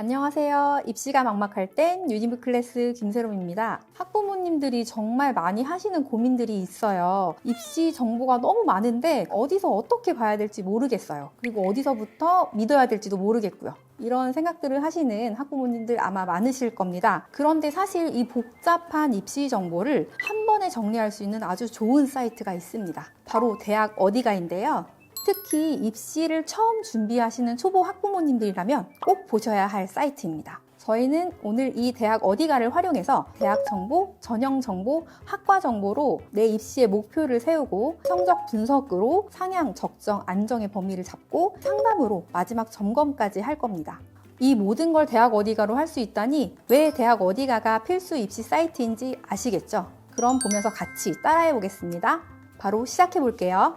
안녕하세요. 입시가 막막할 땐 유니브 클래스 김세롬입니다. 학부모님들이 정말 많이 하시는 고민들이 있어요. 입시 정보가 너무 많은데 어디서 어떻게 봐야 될지 모르겠어요. 그리고 어디서부터 믿어야 될지도 모르겠고요. 이런 생각들을 하시는 학부모님들 아마 많으실 겁니다. 그런데 사실 이 복잡한 입시 정보를 한 번에 정리할 수 있는 아주 좋은 사이트가 있습니다. 바로 대학 어디가인데요. 특히 입시를 처음 준비하시는 초보 학부모님들이라면 꼭 보셔야 할 사이트입니다. 저희는 오늘 이 대학 어디가를 활용해서 대학 정보, 전형 정보, 학과 정보로 내 입시의 목표를 세우고 성적 분석으로 상향, 적정, 안정의 범위를 잡고 상담으로 마지막 점검까지 할 겁니다. 이 모든 걸 대학 어디가로 할 수 있다니 왜 대학 어디가가 필수 입시 사이트인지 아시겠죠? 그럼 보면서 같이 따라해 보겠습니다. 바로 시작해 볼게요.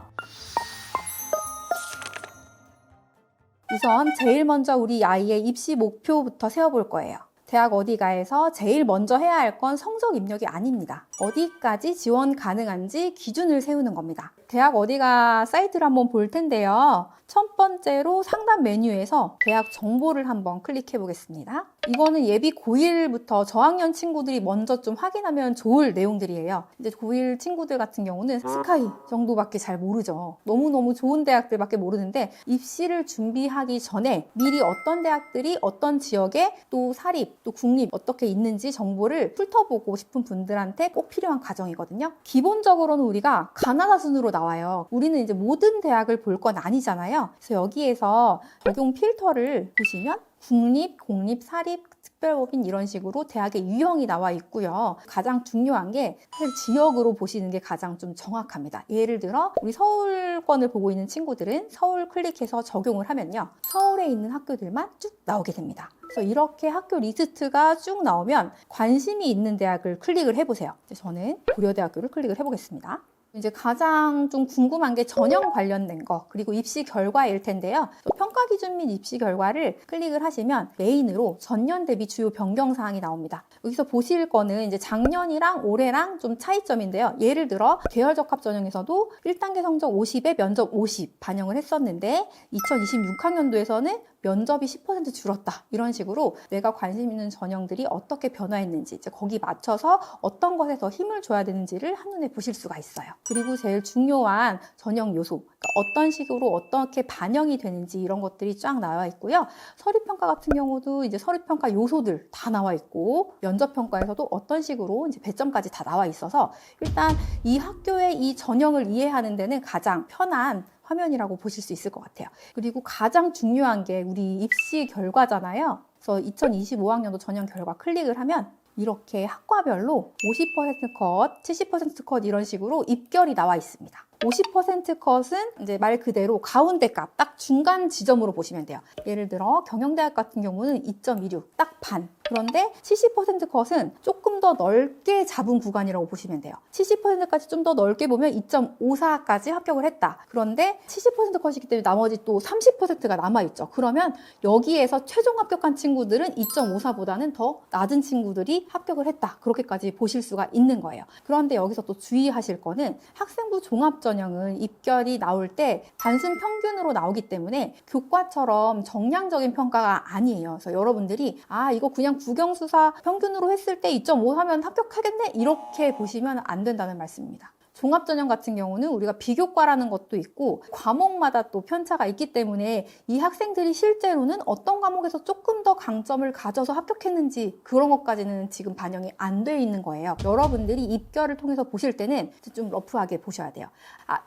우선 제일 먼저 우리 아이의 입시 목표부터 세워볼 거예요. 대학 어디가에서 제일 먼저 해야 할 건 성적 입력이 아닙니다. 어디까지 지원 가능한지 기준을 세우는 겁니다. 대학 어디가 사이트를 한번 볼 텐데요. 첫 번째로 상담 메뉴에서 대학 정보를 한번 클릭해 보겠습니다. 이거는 예비 고1부터 저학년 친구들이 먼저 좀 확인하면 좋을 내용들이에요. 이제 고1 친구들 같은 경우는 스카이 정도밖에 잘 모르죠. 너무너무 좋은 대학들밖에 모르는데 입시를 준비하기 전에 미리 어떤 대학들이 어떤 지역에 또 사립, 또 국립 어떻게 있는지 정보를 훑어보고 싶은 분들한테 꼭 필요한 과정이거든요. 기본적으로는 우리가 가나다 순으로 나와요. 우리는 이제 모든 대학을 볼 건 아니잖아요. 그래서 여기에서 적용 필터를 보시면 국립, 공립, 사립, 특별법인 이런 식으로 대학의 유형이 나와 있고요. 가장 중요한 게 사실 지역으로 보시는 게 가장 좀 정확합니다. 예를 들어 우리 서울권을 보고 있는 친구들은 서울 클릭해서 적용을 하면요. 서울에 있는 학교들만 쭉 나오게 됩니다. 그래서 이렇게 학교 리스트가 쭉 나오면 관심이 있는 대학을 클릭을 해보세요. 저는 고려대학교를 클릭을 해보겠습니다. 이제 가장 좀 궁금한 게 전형 관련된 거 그리고 입시 결과일 텐데요. 평가 기준 및 입시 결과를 클릭을 하시면 메인으로 전년 대비 주요 변경 사항이 나옵니다. 여기서 보실 거는 이제 작년이랑 올해랑 좀 차이점인데요. 예를 들어 계열 적합 전형에서도 1단계 성적 50에 면접 50 반영을 했었는데 2026학년도에서는 면접이 10% 줄었다. 이런 식으로 내가 관심 있는 전형들이 어떻게 변화했는지 이제 거기 맞춰서 어떤 것에 더 힘을 줘야 되는지를 한눈에 보실 수가 있어요. 그리고 제일 중요한 전형 요소, 그러니까 어떤 식으로 어떻게 반영이 되는지 이런 것들이 쫙 나와 있고요. 서류평가 같은 경우도 이제 서류평가 요소들 다 나와 있고 면접평가에서도 어떤 식으로 이제 배점까지 다 나와 있어서 일단 이 학교의 이 전형을 이해하는 데는 가장 편한 화면이라고 보실 수 있을 것 같아요. 그리고 가장 중요한 게 우리 입시 결과잖아요. 그래서 2025학년도 전형 결과 클릭을 하면 이렇게 학과별로 50% 컷, 70% 컷 이런 식으로 입결이 나와 있습니다. 50% 컷은 이제 말 그대로 가운데 값, 딱 중간 지점으로 보시면 돼요. 예를 들어 경영대학 같은 경우는 2.26, 딱 반. 그런데 70% 컷은 조금 더 넓게 잡은 구간이라고 보시면 돼요. 70%까지 좀 더 넓게 보면 2.54까지 합격을 했다. 그런데 70% 컷이기 때문에 나머지 또 30%가 남아있죠. 그러면 여기에서 최종 합격한 친구들은 2.54보다는 더 낮은 친구들이 합격을 했다. 그렇게까지 보실 수가 있는 거예요. 그런데 여기서 또 주의하실 거는 학생부 종합전형은 입결이 나올 때 단순 평균으로 나오기 때문에 교과처럼 정량적인 평가가 아니에요. 그래서 여러분들이 이거 그냥 국영수사 평균으로 했을 때 2.5 하면 합격하겠네? 이렇게 보시면 안 된다는 말씀입니다. 종합전형 같은 경우는 우리가 비교과라는 것도 있고 과목마다 또 편차가 있기 때문에 이 학생들이 실제로는 어떤 과목에서 조금 더 강점을 가져서 합격했는지 그런 것까지는 지금 반영이 안 돼 있는 거예요. 여러분들이 입결을 통해서 보실 때는 좀 러프하게 보셔야 돼요.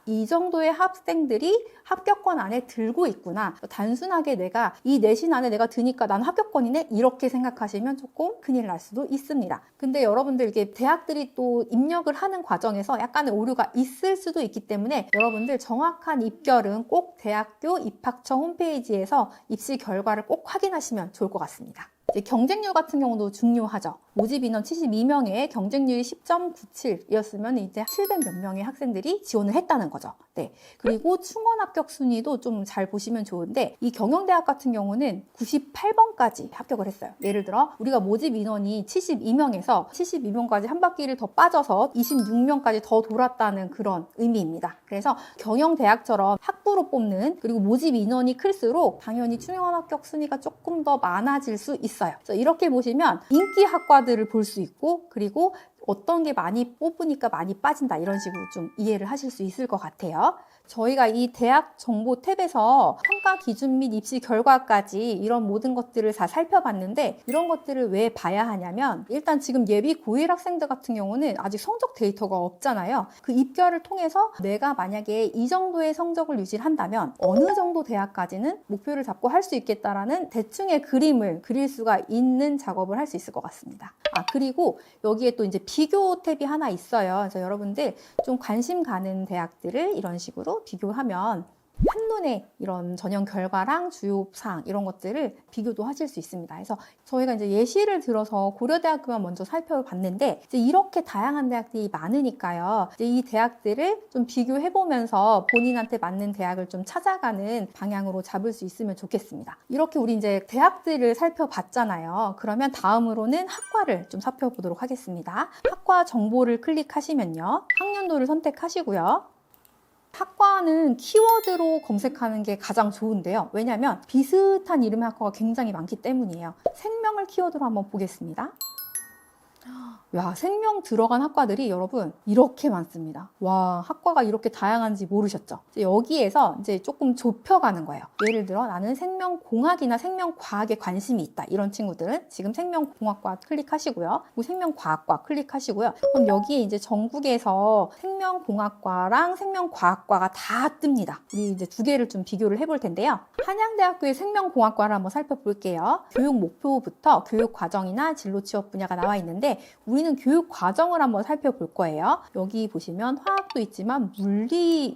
이 정도의 학생들이 합격권 안에 들고 있구나. 단순하게 내가 이 내신 안에 내가 드니까 난 합격권이네 이렇게 생각하시면 조금 큰일 날 수도 있습니다. 근데 여러분들 이게 대학들이 또 입력을 하는 과정에서 약간의 오류가 있을 수도 있기 때문에 여러분들 정확한 입결은 꼭 대학교 입학처 홈페이지에서 입시 결과를 꼭 확인하시면 좋을 것 같습니다. 이제 경쟁률 같은 경우도 중요하죠. 모집 인원 72명에 경쟁률이 10.97이었으면 이제 700 몇 명의 학생들이 지원을 했다는 거죠. 네. 그리고 충원 합격 순위도 좀 잘 보시면 좋은데 이 경영대학 같은 경우는 98번까지 합격을 했어요. 예를 들어 우리가 모집 인원이 72명에서 72명까지 한 바퀴를 더 빠져서 26명까지 더 돌았다는 그런 의미입니다. 그래서 경영대학처럼 학부로 뽑는 그리고 모집 인원이 클수록 당연히 충원 합격 순위가 조금 더 많아질 수 있어요. 그래서 이렇게 보시면 인기 학과들을 볼 수 있고 그리고 어떤 게 많이 뽑으니까 많이 빠진다 이런 식으로 좀 이해를 하실 수 있을 것 같아요. 저희가 이 대학 정보 탭에서 평가 기준 및 입시 결과까지 이런 모든 것들을 다 살펴봤는데 이런 것들을 왜 봐야 하냐면 일단 지금 예비 고1 학생들 같은 경우는 아직 성적 데이터가 없잖아요. 그 입결을 통해서 내가 만약에 이 정도의 성적을 유지를 한다면 어느 정도 대학까지는 목표를 잡고 할 수 있겠다라는 대충의 그림을 그릴 수가 있는 작업을 할 수 있을 것 같습니다. 그리고 여기에 또 이제 비교 탭이 하나 있어요. 그래서 여러분들 좀 관심 가는 대학들을 이런 식으로 비교하면 한눈에 이런 전형 결과랑 주요 사항 이런 것들을 비교도 하실 수 있습니다. 그래서 저희가 이제 예시를 들어서 고려대학교만 먼저 살펴봤는데 이제 이렇게 다양한 대학들이 많으니까요. 이제 이 대학들을 좀 비교해 보면서 본인한테 맞는 대학을 좀 찾아가는 방향으로 잡을 수 있으면 좋겠습니다. 이렇게 우리 이제 대학들을 살펴봤잖아요. 그러면 다음으로는 학과를 좀 살펴보도록 하겠습니다. 학과 정보를 클릭하시면요. 학년도를 선택하시고요. 학과는 키워드로 검색하는 게 가장 좋은데요. 왜냐하면 비슷한 이름의 학과가 굉장히 많기 때문이에요. 생명을 키워드로 한번 보겠습니다. 야, 생명 들어간 학과들이 여러분 이렇게 많습니다. 와, 학과가 이렇게 다양한지 모르셨죠? 여기에서 이제 조금 좁혀가는 거예요. 예를 들어 나는 생명공학이나 생명과학에 관심이 있다. 이런 친구들은 지금 생명공학과 클릭하시고요. 그리고 생명과학과 클릭하시고요. 그럼 여기에 이제 전국에서 생명공학과랑 생명과학과가 다 뜹니다. 우리 이제 두 개를 좀 비교를 해볼 텐데요. 한양대학교의 생명공학과를 한번 살펴볼게요. 교육 목표부터 교육 과정이나 진로 취업 분야가 나와 있는데 우리는 교육 과정을 한번 살펴볼 거예요. 여기 보시면 화학도 있지만 물리,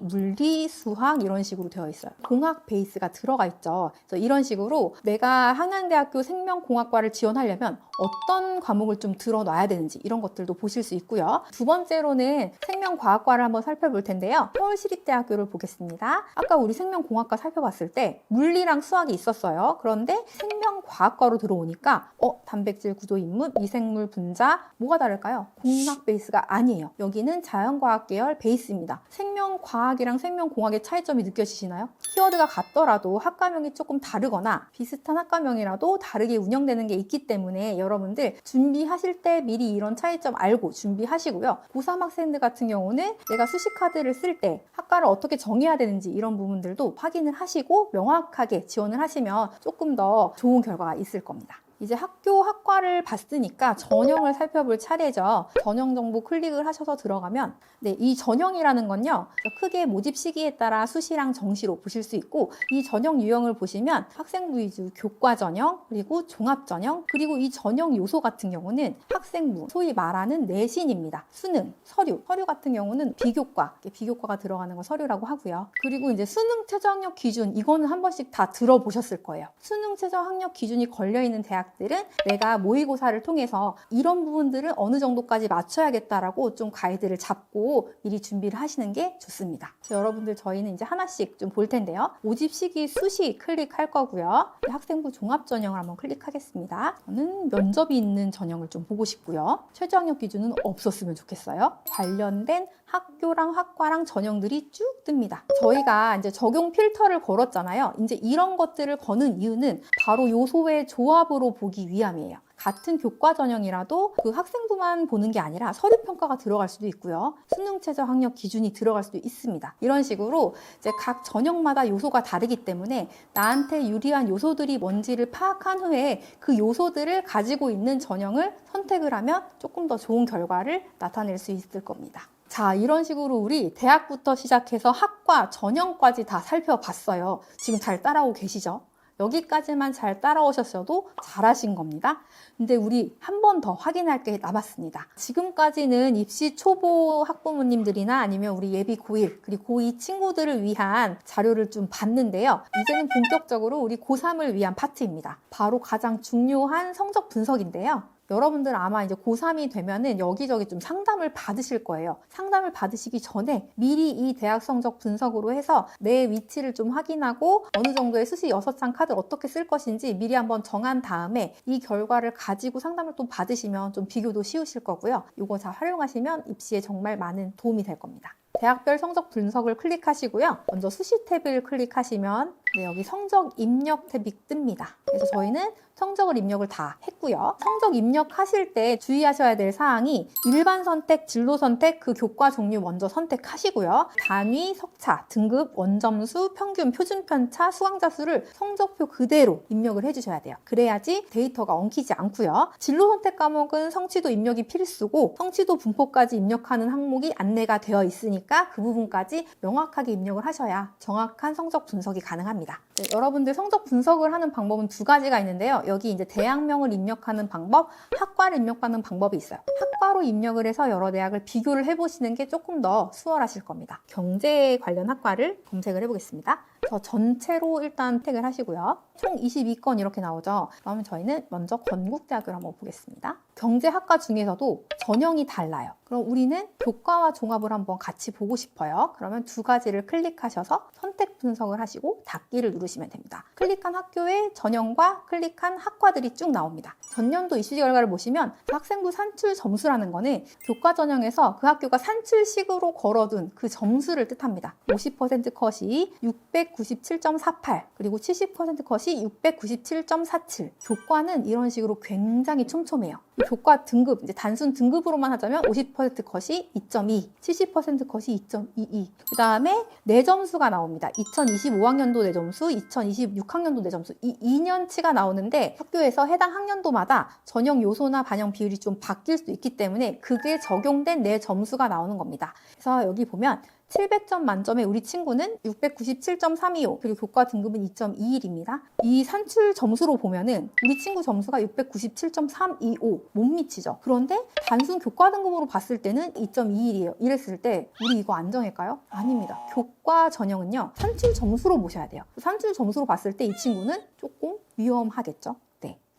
수학 이런 식으로 되어 있어요. 공학 베이스가 들어가 있죠. 그래서 이런 식으로 내가 한양대학교 생명공학과를 지원하려면 어떤 과목을 좀 들어놔야 되는지 이런 것들도 보실 수 있고요. 두 번째로는 생명과학과를 한번 살펴볼 텐데요. 서울시립대학교를 보겠습니다. 아까 우리 생명공학과 살펴봤을 때 물리랑 수학이 있었어요. 그런데 생명과학과로 들어오니까 단백질 구조 인물, 미생물 분자 뭐가 다를까요? 공학 베이스가 아니에요. 여기는 자연과학 계열 베이스입니다. 생명과학이랑 생명공학의 차이점이 느껴지시나요? 키워드가 같더라도 학과명이 조금 다르거나 비슷한 학과명이라도 다르게 운영되는 게 있기 때문에 여러분들 준비하실 때 미리 이런 차이점 알고 준비하시고요. 고3 학생들 같은 경우는 내가 수시카드를 쓸 때 학과를 어떻게 정해야 되는지 이런 부분들도 확인을 하시고 명확하게 지원을 하시면 조금 더 좋은 결과가 있을 겁니다. 이제 학과를 봤으니까 전형을 살펴볼 차례죠. 전형 정보 클릭을 하셔서 들어가면 이 전형이라는 건요. 크게 모집 시기에 따라 수시랑 정시로 보실 수 있고 이 전형 유형을 보시면 학생부 위주 교과 전형 그리고 종합 전형 그리고 이 전형 요소 같은 경우는 학생부 소위 말하는 내신입니다. 수능, 서류 같은 경우는 비교과가 들어가는 거 서류라고 하고요. 그리고 이제 수능 최저 학력 기준 이거는 한 번씩 다 들어보셨을 거예요. 수능 최저 학력 기준이 걸려있는 대학 들은 내가 모의고사를 통해서 이런 부분들을 어느 정도까지 맞춰야겠다라고 좀 가이드를 잡고 미리 준비를 하시는 게 좋습니다. 여러분들 저희는 이제 하나씩 좀 볼 텐데요. 모집 시기 수시 클릭할 거고요. 학생부 종합 전형을 한번 클릭하겠습니다. 저는 면접이 있는 전형을 좀 보고 싶고요. 최저 학력 기준은 없었으면 좋겠어요. 관련된 학교랑 학과랑 전형들이 쭉 뜹니다. 저희가 이제 적용 필터를 걸었잖아요. 이제 이런 것들을 거는 이유는 바로 요소의 조합으로 보기 위함이에요. 같은 교과 전형이라도 그 학생부만 보는 게 아니라 서류 평가가 들어갈 수도 있고요. 수능 최저 학력 기준이 들어갈 수도 있습니다. 이런 식으로 이제 각 전형마다 요소가 다르기 때문에 나한테 유리한 요소들이 뭔지를 파악한 후에 그 요소들을 가지고 있는 전형을 선택을 하면 조금 더 좋은 결과를 나타낼 수 있을 겁니다. 자, 이런 식으로 우리 대학부터 시작해서 학과, 전형까지 다 살펴봤어요. 지금 잘 따라오고 계시죠? 여기까지만 잘 따라오셨어도 잘하신 겁니다. 근데 우리 한 번 더 확인할 게 남았습니다. 지금까지는 입시 초보 학부모님들이나 아니면 우리 예비 고1 그리고 고2 친구들을 위한 자료를 좀 봤는데요. 이제는 본격적으로 우리 고3을 위한 파트입니다. 바로 가장 중요한 성적 분석인데요. 여러분들 아마 이제 고3이 되면은 여기저기 좀 상담을 받으실 거예요. 상담을 받으시기 전에 미리 이 대학 성적 분석으로 해서 내 위치를 좀 확인하고 어느 정도의 수시 6장 카드를 어떻게 쓸 것인지 미리 한번 정한 다음에 이 결과를 가지고 상담을 또 받으시면 좀 비교도 쉬우실 거고요. 이거 잘 활용하시면 입시에 정말 많은 도움이 될 겁니다. 대학별 성적 분석을 클릭하시고요. 먼저 수시 탭을 클릭하시면 여기 성적 입력 탭이 뜹니다. 그래서 저희는 성적을 입력을 다 했고요. 성적 입력하실 때 주의하셔야 될 사항이 일반 선택, 진로 선택, 그 교과 종류 먼저 선택하시고요. 단위, 석차, 등급, 원점수, 평균, 표준 편차, 수강자 수를 성적표 그대로 입력을 해주셔야 돼요. 그래야지 데이터가 엉키지 않고요. 진로 선택 과목은 성취도 입력이 필수고 성취도 분포까지 입력하는 항목이 안내가 되어 있으니까 그 부분까지 명확하게 입력을 하셔야 정확한 성적 분석이 가능합니다. 네, 여러분들 성적 분석을 하는 방법은 두 가지가 있는데요. 여기 이제 대학명을 입력하는 방법, 학과를 입력하는 방법이 있어요. 학과로 입력을 해서 여러 대학을 비교를 해보시는 게 조금 더 수월하실 겁니다. 경제 관련 학과를 검색을 해보겠습니다. 전체로 일단 택을 하시고요. 총 22건 이렇게 나오죠. 그러면 저희는 먼저 건국대학교를 한번 보겠습니다. 경제학과 중에서도 전형이 달라요. 그럼 우리는 교과와 종합을 한번 같이 보고 싶어요. 그러면 두 가지를 클릭하셔서 선택 분석을 하시고 닫기를 누르시면 됩니다. 클릭한 학교의 전형과 클릭한 학과들이 쭉 나옵니다. 전년도 이슈 결과를 보시면 학생부 산출 점수라는 거는 교과 전형에서 그 학교가 산출식으로 걸어둔 그 점수를 뜻합니다. 50% 컷이 697.48 그리고 70% 컷이 697.47. 교과는 이런 식으로 굉장히 촘촘해요. 이 교과 등급, 이제 단순 등급으로만 하자면 50% 컷이 2.2, 70% 컷이 2.22. 그 다음에 내점수가 나옵니다. 2025학년도 내점수, 2026학년도 내점수. 이 2년치가 나오는데 학교에서 해당 학년도마다 전형 요소나 반영 비율이 좀 바뀔 수 있기 때문에 그게 적용된 내점수가 나오는 겁니다. 그래서 여기 보면 700점 만점에 우리 친구는 697.325 그리고 교과 등급은 2.21입니다. 이 산출 점수로 보면은 우리 친구 점수가 697.325 못 미치죠. 그런데 단순 교과 등급으로 봤을 때는 2.21이에요. 이랬을 때 우리 이거 안 정할까요? 아닙니다. 교과 전형은요 산출 점수로 보셔야 돼요. 산출 점수로 봤을 때 이 친구는 조금 위험하겠죠.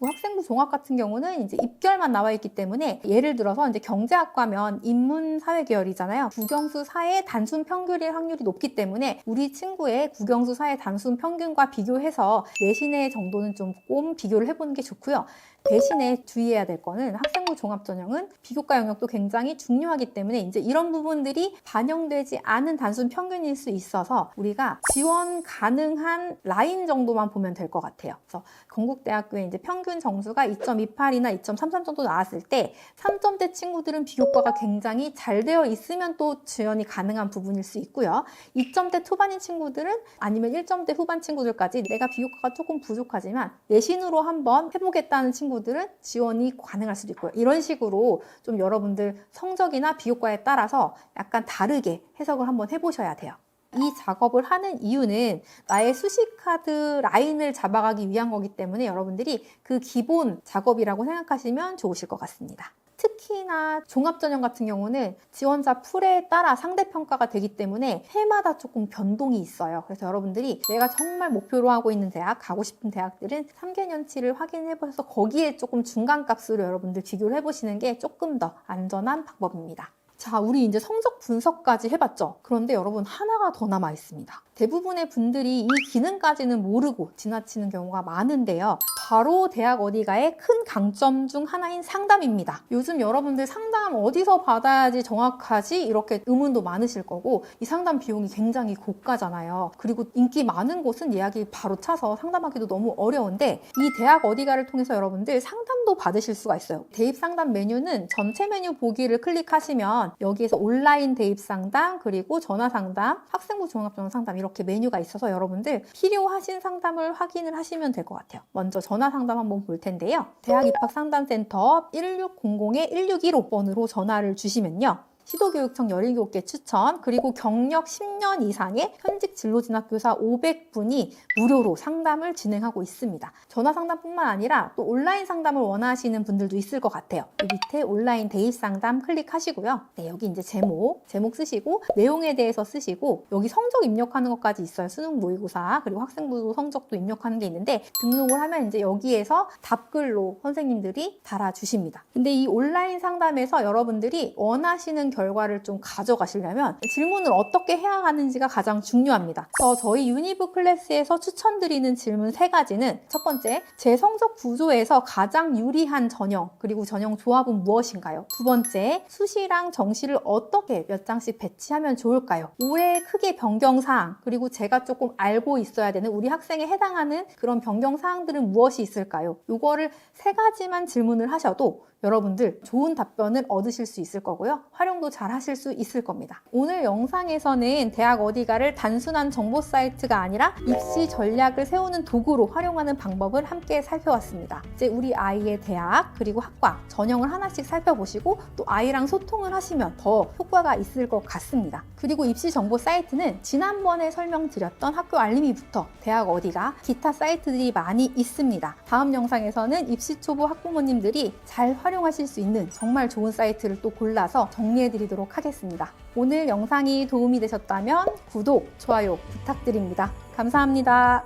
학생부 종합 같은 경우는 이제 입결만 나와 있기 때문에 예를 들어서 이제 경제학과면 인문 사회 계열이잖아요. 국영수 사회 단순 평균일 확률이 높기 때문에 우리 친구의 국영수 사회 단순 평균과 비교해서 내신의 정도는 조금 비교를 해보는 게 좋고요. 대신에 주의해야 될 거는 학생부 종합 전형은 비교과 영역도 굉장히 중요하기 때문에 이제 이런 부분들이 반영되지 않은 단순 평균일 수 있어서 우리가 지원 가능한 라인 정도만 보면 될 것 같아요. 그래서 건국대학교에 이제 평균 점수가 2.28이나 2.33 정도 나왔을 때 3점대 친구들은 비교과가 굉장히 잘 되어 있으면 또 지원이 가능한 부분일 수 있고요. 2점대 초반인 친구들은 아니면 1점대 후반 친구들까지 내가 비교과가 조금 부족하지만 내신으로 한번 해보겠다는 친구들은 지원이 가능할 수도 있고요. 이런 식으로 좀 여러분들 성적이나 비교과에 따라서 약간 다르게 해석을 한번 해보셔야 돼요. 이 작업을 하는 이유는 나의 수시카드 라인을 잡아가기 위한 거기 때문에 여러분들이 그 기본 작업이라고 생각하시면 좋으실 것 같습니다. 특히나 종합전형 같은 경우는 지원자 풀에 따라 상대평가가 되기 때문에 해마다 조금 변동이 있어요. 그래서 여러분들이 내가 정말 목표로 하고 있는 대학, 가고 싶은 대학들은 3개년치를 확인해보셔서 거기에 조금 중간값으로 여러분들 비교를 해보시는 게 조금 더 안전한 방법입니다. 자, 우리 이제 성적 분석까지 해봤죠? 그런데 여러분 하나가 더 남아 있습니다. 대부분의 분들이 이 기능까지는 모르고 지나치는 경우가 많은데요. 바로 대학 어디가의 큰 강점 중 하나인 상담입니다. 요즘 여러분들 상담 어디서 받아야지 정확하지? 이렇게 의문도 많으실 거고 이 상담 비용이 굉장히 고가잖아요. 그리고 인기 많은 곳은 예약이 바로 차서 상담하기도 너무 어려운데 이 대학 어디가를 통해서 여러분들 상담도 받으실 수가 있어요. 대입 상담 메뉴는 전체 메뉴 보기를 클릭하시면 여기에서 온라인 대입 상담 그리고 전화 상담, 학생부 종합전형 상담 이렇게 메뉴가 있어서 여러분들 필요하신 상담을 확인을 하시면 될 것 같아요. 먼저 전화 상담 한번 볼 텐데요. 대학 입학 상담센터 1600-1615번으로 전화를 주시면요. 시도교육청 17개 추천, 그리고 경력 10년 이상의 현직 진로진학교사 500분이 무료로 상담을 진행하고 있습니다. 전화 상담뿐만 아니라 또 온라인 상담을 원하시는 분들도 있을 것 같아요. 이 밑에 온라인 대입 상담 클릭하시고요. 네, 여기 이제 제목 쓰시고 내용에 대해서 쓰시고 여기 성적 입력하는 것까지 있어요. 수능 모의고사 그리고 학생부 성적도 입력하는 게 있는데 등록을 하면 이제 여기에서 답글로 선생님들이 달아주십니다. 근데 이 온라인 상담에서 여러분들이 원하시는 결과를 좀 가져가시려면 질문을 어떻게 해야 하는지가 가장 중요합니다. 그래서 저희 유니브 클래스에서 추천드리는 질문 3가지는 첫 번째, 제 성적 구조에서 가장 유리한 전형 그리고 전형 조합은 무엇인가요? 두 번째, 수시랑 정시를 어떻게 몇 장씩 배치하면 좋을까요? 올해 크게 변경사항 그리고 제가 조금 알고 있어야 되는 우리 학생에 해당하는 그런 변경사항들은 무엇이 있을까요? 이거를 3가지만 질문을 하셔도 여러분들 좋은 답변을 얻으실 수 있을 거고요. 활용도 잘 하실 수 있을 겁니다. 오늘 영상에서는 대학 어디가를 단순한 정보 사이트가 아니라 입시 전략을 세우는 도구로 활용하는 방법을 함께 살펴봤습니다. 이제 우리 아이의 대학 그리고 학과 전형을 하나씩 살펴보시고 또 아이랑 소통을 하시면 더 효과가 있을 것 같습니다. 그리고 입시 정보 사이트는 지난번에 설명드렸던 학교 알림이부터 대학 어디가 기타 사이트들이 많이 있습니다. 다음 영상에서는 입시 초보 학부모님들이 잘 활용하실 수 있는 정말 좋은 사이트를 또 골라서 정리해드리도록 하겠습니다. 오늘 영상이 도움이 되셨다면 구독, 좋아요 부탁드립니다. 감사합니다.